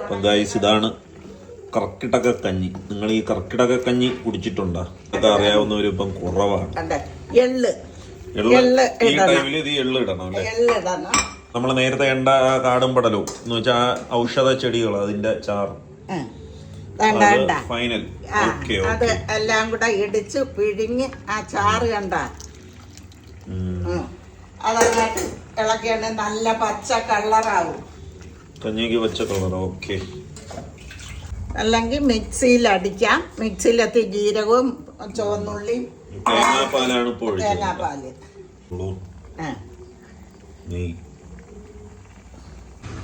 അപ്പം ഗൈസ് ഇതാണ് കർക്കിടക കഞ്ഞി. നിങ്ങൾ ഈ കർക്കിടക കഞ്ഞി കുടിച്ചിട്ടുണ്ടോ? അതൊക്കെ അറിയാവുന്നവരും ഇപ്പം കുറവാണ്. ഈ ടൈമിൽ ഇത് എള്ള് ഇടണം അല്ലേ? നമ്മൾ നേരത്തെ എണ്ട കാടും പടലും എന്ന് വെച്ചാൽ ഔഷധ ചെടികൾ അതിന്റെ ചാറ് ഫൈനൽ. അത് എല്ലാം കൂടെ ഇടിച്ച് പിഴിഞ്ഞ് ആ ചാറ് കണ്ട അതങ്ങോട്ട് ഇളക്കിയാണ് നല്ല പച്ച കളറാവും. കഞ്ഞിക്ക് പച്ച കളർ. ഓക്കെ. അല്ലെങ്കിൽ മിക്സിയിൽ അടിക്കാം. മിക്സിയിലെത്തി ജീരകവും ചുവന്നുള്ളിയും തേങ്ങാപ്പാലാണ് ഇപ്പോൾ തേങ്ങാപ്പാല്.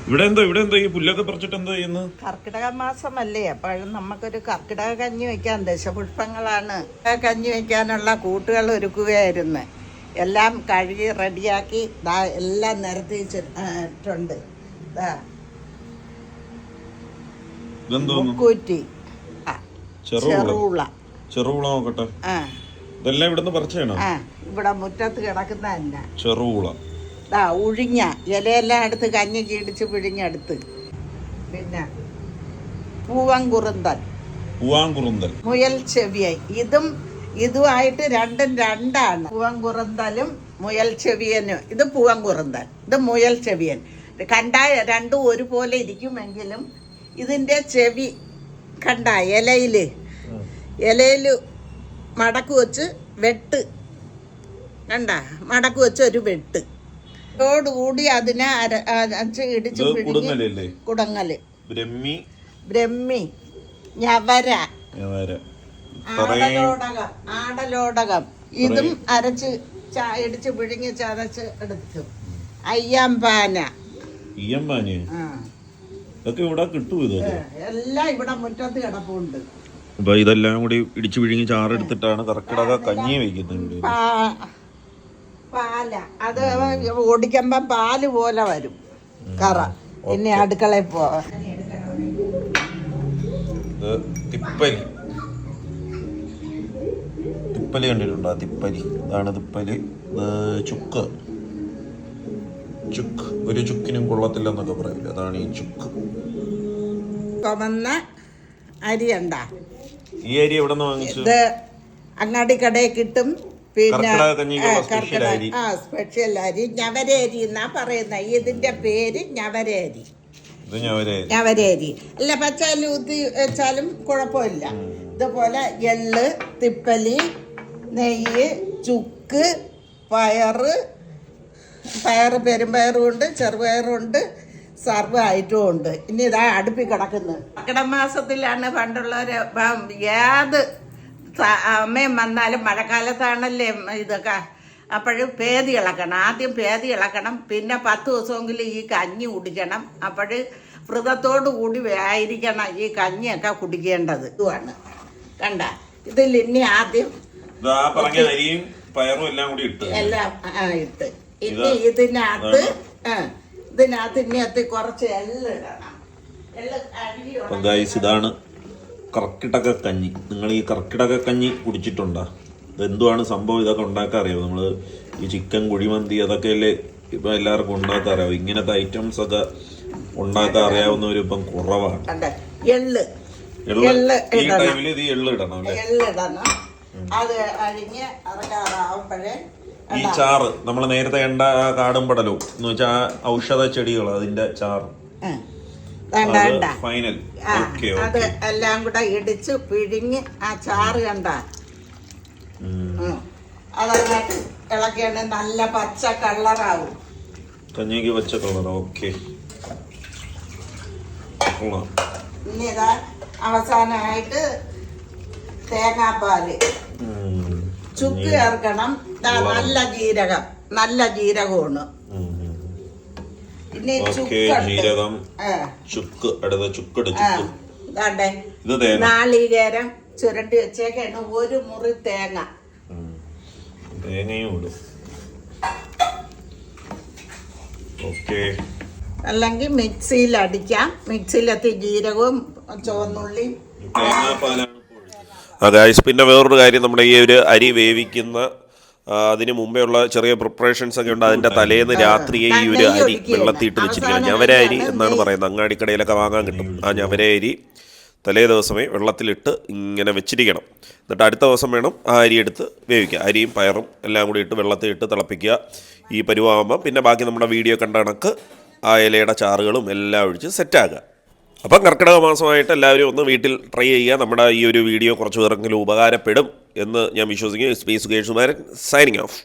ഇവിടെ എന്തോ ഈ പുല്ലൊക്കെ പറിച്ചിട്ട് എന്തോ ചെയ്യുന്നു? കർക്കിടക മാസമല്ലേ, അപ്പോഴും നമുക്കൊരു കർക്കിടക കഞ്ഞി വെക്കാൻ ദശപുഷ്പങ്ങളാണ് കഞ്ഞി വെക്കാനുള്ള കൂട്ടുകൾ ഒരുക്കുകയായിരുന്നു. എല്ലാം കഴുകി റെഡിയാക്കി എല്ലാം നിരത്തി വെച്ചിട്ടുണ്ട്. മുക്കൂറ്റി, ചെറുപുള നോക്കട്ടെ. ഇതെല്ലാം ഇവിടുന്ന് പറിച്ചാണോ? ഇവിടെ മുറ്റത്ത് കിടക്കുന്ന തന്നെ ചെറുപുള. ഉഴിഞ്ഞ ഇലയെല്ലാം എടുത്ത് കഞ്ഞിക്ക് ഇടിച്ച് പിഴിഞ്ഞെടുത്ത്. പിന്നെ പൂവൻകുറുന്തൽ, മുയൽ ചെവിയൻ. ഇതുമായിട്ട് രണ്ടാണ്. പൂവൻകുറുന്തലും മുയൽ ചെവിയനും. ഇത് പൂവൻകുറുന്തൽ, ഇത് മുയൽ ചെവിയൻ. കണ്ടാൽ രണ്ടും ഒരുപോലെ ഇരിക്കുമെങ്കിലും ഇതിൻ്റെ ചെവി കണ്ട ഇലയില് മടക്ക് വെച്ച് വെട്ട് കണ്ട മടക്ക് വെച്ച് ഒരു വെട്ട് ോടുകൂടി അതിനെ ഇടിച്ച് പിടിഞ്ഞ് കുടങ്ങല്, ബ്രഹ്മി, ഞവര, ആടലോടകം ഇതും അരച്ച് ഇടിച്ച് പിഴിഞ്ഞ് ചതച്ച് എടുക്കും. അയ്യമ്പാന എല്ലാം ഇവിടെ മുറ്റത്ത് കിടപ്പുണ്ട്. അപ്പൊ ഇതെല്ലാം കൂടി ഇടിച്ചു പിഴിഞ്ഞ് ചാറെടുത്തിട്ടാണ് കർക്കിടക കഞ്ഞി വയ്ക്കുന്നത്. പാല അത് ഓടിക്കുമ്പോ പാല് പോലെ വരും കറ. പിന്നെ അടുക്കളയിൽ പോവാൻ തിപ്പലി കണ്ടിട്ടുണ്ടോ? തിപ്പലി, ഇതാണ് തിപ്പലി. ചുക്ക് ഒരു ചുക്കിനും കൊള്ളത്തില്ലെന്നൊക്കെ പറയില്ല, അതാണ് ഈ ചുക്ക്. ചുമന്ന അരി ഉണ്ടാ. ഈ അരി എവിടെ നിന്ന് വാങ്ങിച്ചു? ഇത് അങ്ങാടി കടയിൽ കിട്ടും. പിന്നെ സ്പെഷ്യൽ അരി ഞവരേരി എന്നാ പറയുന്നത്. ഇതിന്റെ പേര് ഞവരേരി. അല്ല പച്ചാലും ഊത്തി വെച്ചാലും കുഴപ്പമില്ല. ഇതുപോലെ എള്ള്, തിപ്പലി, നെയ്യ്, ചുക്ക്, പയറ് പെരുമ്പയറുണ്ട്, ചെറുപയറുണ്ട്, സർവ്വ ഐറ്റവും ഉണ്ട്. ഇനി ഇതാ അടുപ്പിൽ കിടക്കുന്നത്. കർക്കിടക മാസത്തിലാണ് പണ്ടുള്ളവര് ഏത് അമ്മയും വന്നാലും മഴക്കാലത്താണല്ലേ ഇതൊക്കെ. അപ്പോഴും പേതി ഇളക്കണം. ആദ്യം പേതി ഇളക്കണം. പിന്നെ 10 ദിവസമെങ്കിലും ഈ കഞ്ഞി കുടിക്കണം. അപ്പോൾ വ്രതത്തോടു കൂടി ആയിരിക്കണം ഈ കഞ്ഞിയൊക്കെ കുടിക്കേണ്ടത്. ഇതുമാണ് കണ്ട. ഇതിൽ ഇനി ആദ്യം എല്ലാം ഇട്ട് ഇനി ഇതിനകത്ത് ഇനി കുറച്ച് എള്ളിടണം. ഇതാണ് കർക്കിടക കഞ്ഞി. നിങ്ങൾ ഈ കർക്കിടക കഞ്ഞി കുടിച്ചിട്ടുണ്ടോ? ഇതെന്തുവാണ് സംഭവം? ഇതൊക്കെ ഉണ്ടാക്കാൻ അറിയാമോ? നമ്മൾ ഈ ചിക്കൻ കുഴിമന്തി അതൊക്കെ അല്ലേ ഇപ്പം എല്ലാവർക്കും ഉണ്ടാക്കാൻ അറിയാമോ? ഇങ്ങനത്തെ ഐറ്റംസ് ഒക്കെ ഉണ്ടാക്കാൻ അറിയാവുന്നവരും ഇപ്പം കുറവാണ്. ഈ ടൈമിൽ ഇത് എള്ള് ഇടണം അല്ലേ? അത് അരിഞ്ഞ് ഇറക്കാറാവുമ്പോഴേ ഈ ചാറ് നമ്മൾ നേരത്തെ എണ്ട കാടും പടലും എന്ന് വെച്ചാൽ ഔഷധ ചെടികൾ അതിന്റെ ചാറ് ഫൈനൽ. അത് എല്ലാം കൂടെ ഇടിച്ച് പിഴിഞ്ഞ് ആ ചാറ് കണ്ട അതങ്ങോട്ട് ഇളക്കിയാണ് നല്ല പച്ച കളറാവും. കഞ്ഞിക്ക് പച്ച കളർ. ഓക്കെ. ഇനി ഇതാ അവസാനമായിട്ട് തേങ്ങാപ്പാല്, ചുക്ക് ചേർക്കണം. നല്ല ജീരകമാണ്. പിന്നെ ജീരകം, ചുക്ക്, നാളികേരം ചുരണ്ടി വെച്ചേക്കാണ്. ഒരു മുറി തേങ്ങയും ഇടും. അല്ലെങ്കിൽ മിക്സിയിൽ അടിക്കാം. മിക്സിയിലെത്തി ജീരകവും ചുവന്നുള്ളിയും. പിന്നെ വേറൊരു കാര്യം, നമ്മുടെ ഈ ഒരു അരി വേവിക്കുന്ന അതിന് മുമ്പേ ഉള്ള ചെറിയ പ്രിപ്പറേഷൻസ് ഒക്കെ ഉണ്ട്. അതിൻ്റെ തലേന്ന് രാത്രിയെ ഈ ഒരു അരി വെള്ളത്തിയിട്ട് വെച്ചിരിക്കണം. ഞവര അരി എന്നാണ് പറയുന്നത്, അങ്ങാടിക്കടയിലൊക്കെ വാങ്ങാൻ കിട്ടും. ആ ഞവര അരി തലേ ദിവസമേ വെള്ളത്തിലിട്ട് ഇങ്ങനെ വെച്ചിരിക്കണം. എന്നിട്ട് അടുത്ത ദിവസം വേണം ആ അരി എടുത്ത് വേവിക്കുക. അരിയും പയറും എല്ലാം കൂടി ഇട്ട് വെള്ളത്തിലിട്ട് തിളപ്പിക്കുക. ഈ പരുവാകുമ്പം പിന്നെ ബാക്കി നമ്മുടെ വീഡിയോ കണ്ട കണക്ക് ആ ഇലയുടെ ചാറുകളും എല്ലാം ഒഴിച്ച് സെറ്റാക്കുക. അപ്പം കർക്കിടക മാസമായിട്ട് എല്ലാവരും ഒന്ന് വീട്ടിൽ ട്രൈ ചെയ്യുക. നമ്മുടെ ഈ ഒരു വീഡിയോ കുറച്ച് പേർക്കെങ്കിലും ഉപകാരപ്പെടും എന്ന് ഞാൻ വിശ്വസിക്കുന്നു. Space Sukesh Kumaran signing off.